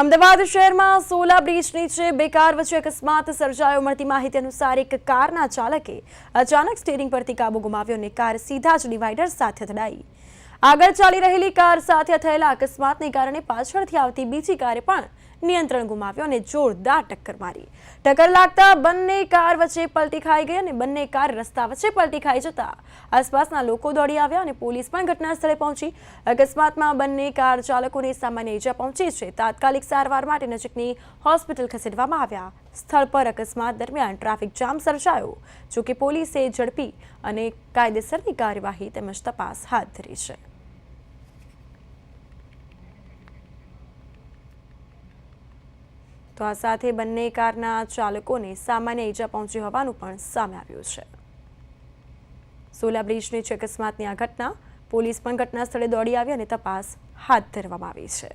અમદાવાદ શહેરમાં સોલા બ્રિજ નીચે બે કાર વચ્ચે અકસ્માત સર્જાયો। મળતી માહિતી અનુસાર એક કારના ચાલકે અચાનક સ્ટીયરિંગ પરથી કાબુ ગુમાવ્યો અને કાર સીધા જ ડિવાઈડર સાથે અથડાઈ। આગળ ચાલી રહેલી કાર સાથે થયેલા અકસ્માતને કારણે પાછળથી આવતી બીજી કારે પણ નિયંત્રણ ગુમાવ્યો અને જોરદાર ટક્કર મારી। ટક્કર લાગતા બંને કાર વચ્ચે પલટી ખાઈ ગઈ અને બંને કાર રસ્તા વચ્ચે પલટી ખાઈ જતા આસપાસના લોકો દોડી આવ્યા અને પોલીસ પણ ઘટના સ્થળે પહોંચી। અકસ્માતમાં બંને કાર ચાલકોને સામાન્ય ઈજા પહોંચી છે। તાત્કાલિક સારવાર માટે નજીકની હોસ્પિટલ ખસેડવામાં આવ્યા। સ્થળ પર અકસ્માત દરમિયાન ટ્રાફિક જામ સર્જાયો, જોકે પોલીસે ઝડપી અને કાયદેસરની કાર્યવાહી તેમજ તપાસ હાથ ધરી છે। તો આ સાથે બંને કારના ચાલકોને સામાન્ય ઈજા પહોંચી હોવાનું પણ સામે આવ્યું છે। સોલા બ્રિજ નીચે અકસ્માતની આ ઘટના, પોલીસ પણ ઘટના સ્થળે દોડી આવી અને તપાસ હાથ ધરવામાં આવી છે।